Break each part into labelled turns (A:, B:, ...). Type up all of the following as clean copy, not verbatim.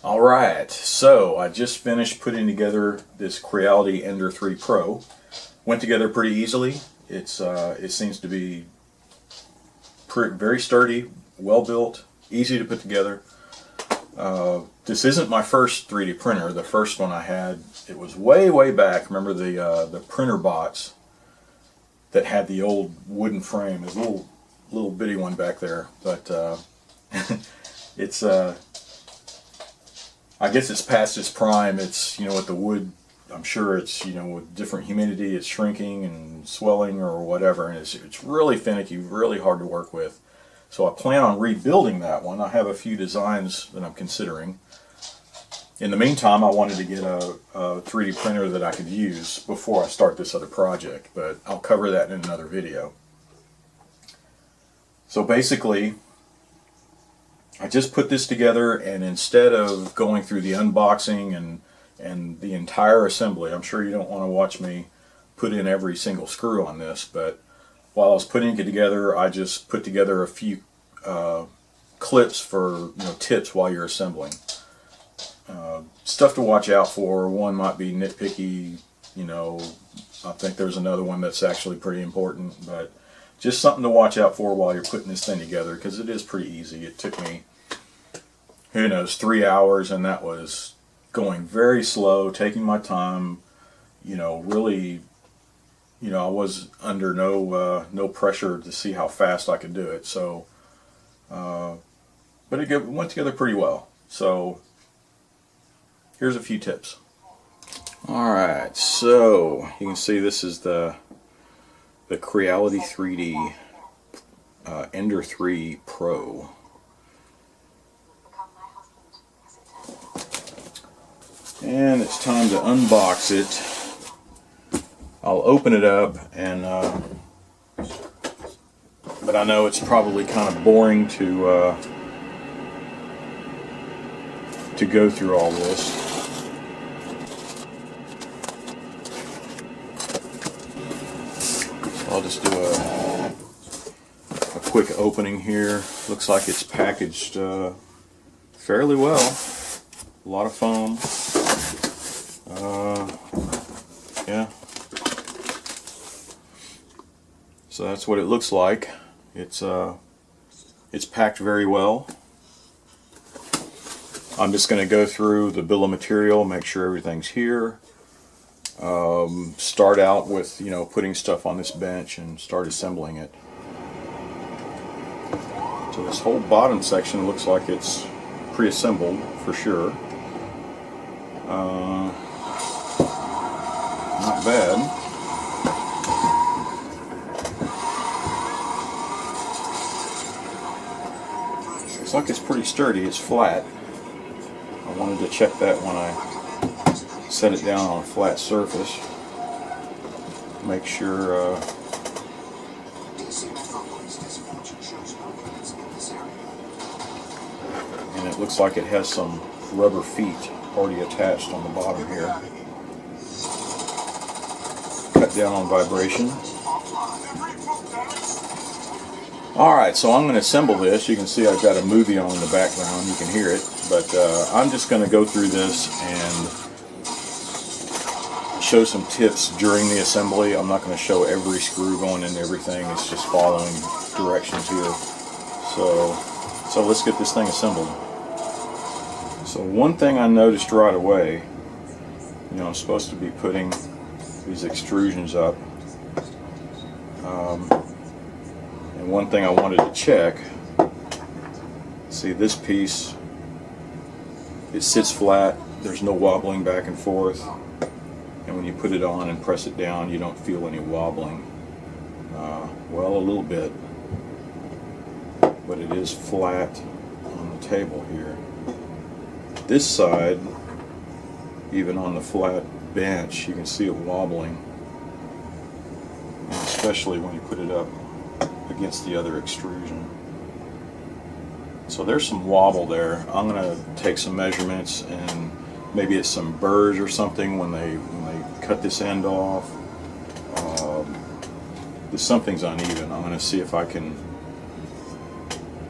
A: Alright, so I just finished putting together this Creality Ender 3 Pro. Went together pretty easily. It seems to be very sturdy, well built, easy to put together. This isn't my first 3D printer. The first one I had, it was way back. Remember the printer bots that had the old wooden frame? There's a little bitty one back there, but it's I guess it's past its prime. It's, with the wood, I'm sure it's, with different humidity, it's shrinking and swelling or whatever, and it's really finicky, really hard to work with. So I plan on rebuilding that one. I have a few designs that I'm considering. In the meantime, I wanted to get a 3D printer that I could use before I start this other project, but I'll cover that in another video. So basically, I just put this together, and instead of going through the unboxing and the entire assembly, I'm sure you don't want to watch me put in every single screw on this, but while I was putting it together, I just put together a few clips for tips while you're assembling. Stuff to watch out for. One might be nitpicky, I think there's another one that's actually pretty important, but just something to watch out for while you're putting this thing together, because it is pretty easy. It took me, who knows, 3 hours, and that was going very slow, taking my time, really, I was under no pressure to see how fast I could do it. So, but it went together pretty well. So, here's a few tips. Alright, so you can see this is the Creality 3D Ender 3 Pro. And it's time to unbox it. I'll open it up, and but I know it's probably kind of boring to go through all this. I'll just do a quick opening here. Looks like it's packaged fairly well. A lot of foam. Yeah. So that's what it looks like. It's packed very well. I'm just going to go through the bill of material, make sure everything's here. Start out with putting stuff on this bench and start assembling it. So this whole bottom section looks like it's pre-assembled for sure. Not bad. Looks like it's pretty sturdy. It's flat. I wanted to check that when I set it down on a flat surface. Make sure and it looks like it has some rubber feet already attached on the bottom here. Cut down on vibration. Alright, so I'm going to assemble this. You can see I've got a movie on in the background. You can hear it. But I'm just going to go through this and show some tips during the assembly. I'm not going to show every screw going into everything. It's just following directions here. So let's get this thing assembled. So one thing I noticed right away, I'm supposed to be putting these extrusions up. And one thing I wanted to check, see this piece, it sits flat, there's no wobbling back and forth, and when you put it on and press it down you don't feel any wobbling. Well, a little bit, but it is flat on the table here. This side, even on the flat bench, you can see it wobbling, and especially when you put it up against the other extrusion. So there's some wobble there. I'm going to take some measurements, and maybe it's some burrs or something when they cut this end off. Something's uneven. I'm going to see if I can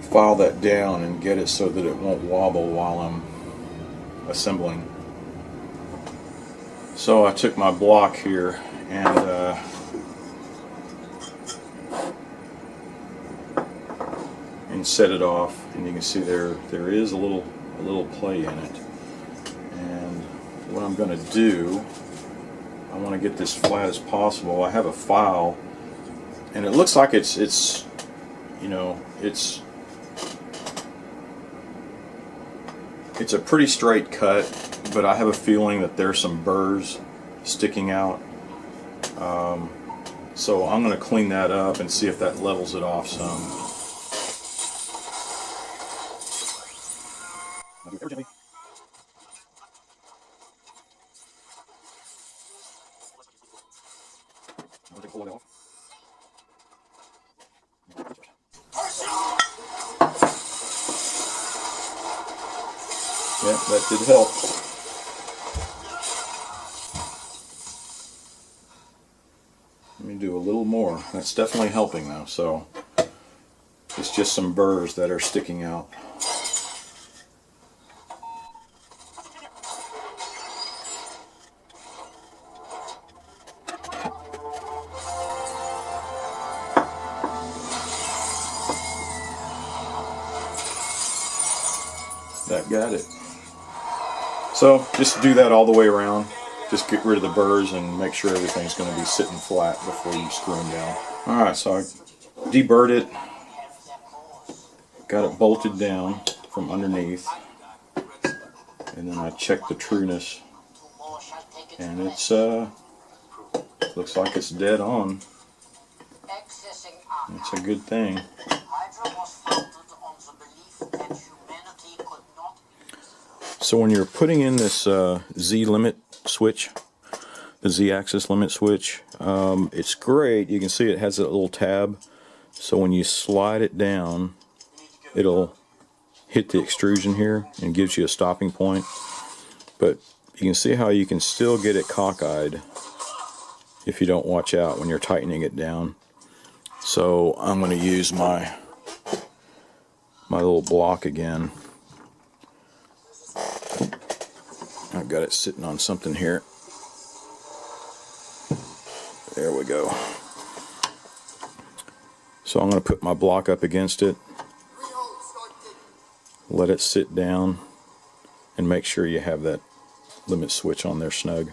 A: file that down and get it so that it won't wobble while I'm assembling. So I took my block here and set it off, and you can see there is a little play in it. And what I'm going to do, I want to get this flat as possible. I have a file, and it looks like it's you know, it's a pretty straight cut, but I have a feeling that there's some burrs sticking out. So I'm going to clean that up and see if that levels it off some. Yeah, that did help. Let me do a little more. That's definitely helping though, so it's just some burrs that are sticking out. That got it. So just do that all the way around. Just get rid of the burrs and make sure everything's going to be sitting flat before you screw them down. Alright, so I deburred it, got it bolted down from underneath, and then I checked the trueness, and it's looks like it's dead on. It's a good thing. So when you're putting in this Z limit switch, the Z-axis limit switch, it's great. You can see it has a little tab, so when you slide it down, it'll hit the extrusion here and gives you a stopping point. But you can see how you can still get it cockeyed if you don't watch out when you're tightening it down. So I'm going to use my little block again. I've got it sitting on something here. There we go. So I'm going to put my block up against it, let it sit down, and make sure you have that limit switch on there snug,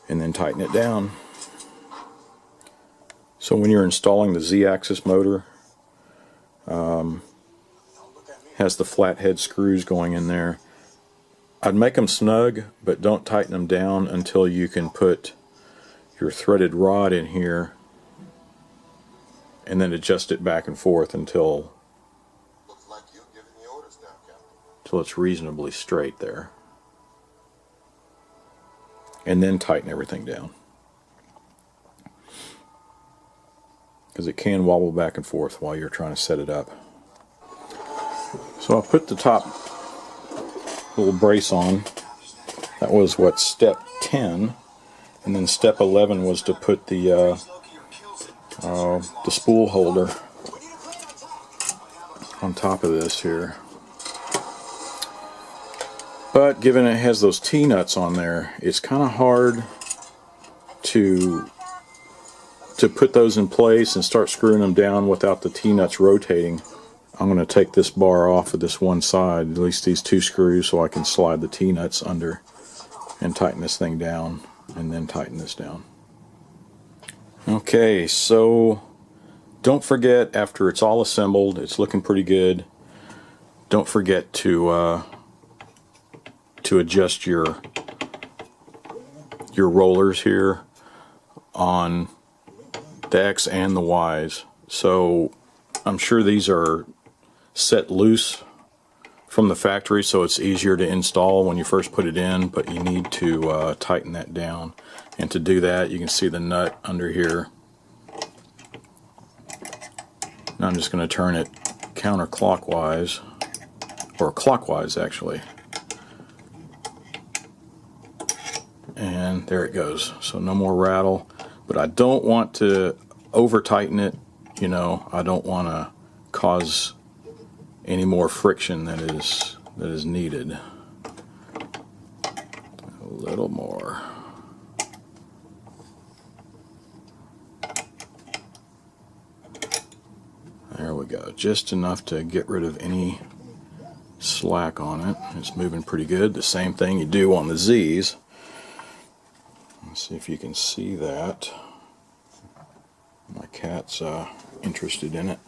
A: and then tighten it down. So when you're installing the Z-axis motor, has the flathead screws going in there. I'd make them snug, but don't tighten them down until you can put your threaded rod in here and then adjust it back and forth until it's reasonably straight there. And then tighten everything down, because it can wobble back and forth while you're trying to set it up. So I'll put the top little brace on. That was what, step 10, and then step 11 was to put the spool holder on top of this here. But given it has those T-nuts on there, it's kind of hard to put those in place and start screwing them down without the T-nuts rotating. I'm going to take this bar off of this one side, at least these two screws, so I can slide the T-nuts under and tighten this thing down, and then tighten this down. Okay, so don't forget, after it's all assembled, it's looking pretty good, don't forget to adjust your rollers here on the X and the Y's. So I'm sure these are set loose from the factory, so it's easier to install when you first put it in, but you need to tighten that down. And to do that, you can see the nut under here. Now I'm just going to turn it counterclockwise, or clockwise actually. And there it goes. So no more rattle, but I don't want to over tighten it, you know, I don't want to cause any more friction that is needed. A little more. There we go. Just enough to get rid of any slack on it. It's moving pretty good. The same thing you do on the Z's. Let's see if you can see that. My cat's interested in it.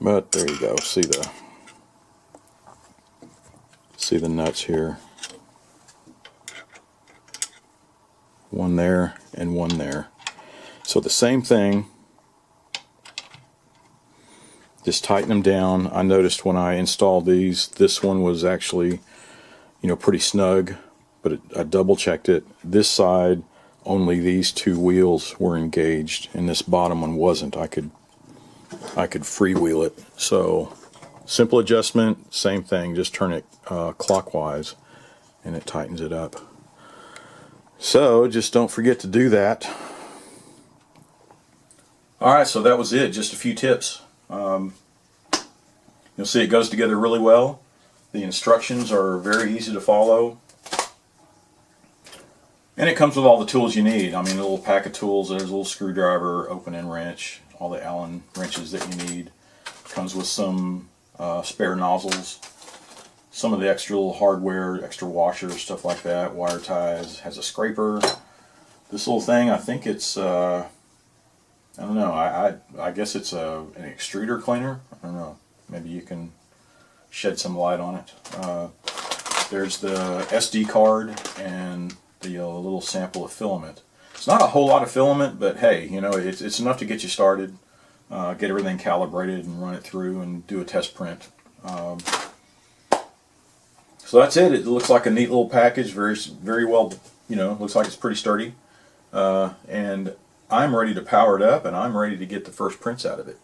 A: But there you go. See the nuts here. One there and one there. So the same thing. Just tighten them down. I noticed when I installed these, this one was actually, pretty snug, but I double checked it. This side, only these two wheels were engaged, and this bottom one wasn't. I could freewheel it. So simple adjustment, same thing. Just turn it clockwise, and it tightens it up. So just don't forget to do that. All right, so that was it. Just a few tips. You'll see it goes together really well. The instructions are very easy to follow. And it comes with all the tools you need. I mean, a little pack of tools. There's a little screwdriver, opening wrench, all the Allen wrenches that you need. Comes with some spare nozzles, some of the extra little hardware, extra washers, stuff like that, wire ties. Has a scraper. This little thing, I think it's, I don't know, I guess it's an extruder cleaner. I don't know. Maybe you can shed some light on it. There's the SD card and the little sample of filament. It's not a whole lot of filament, but hey, it's enough to get you started, get everything calibrated and run it through and do a test print. So that's it. It looks like a neat little package, very well, looks like it's pretty sturdy. And I'm ready to power it up, and I'm ready to get the first prints out of it.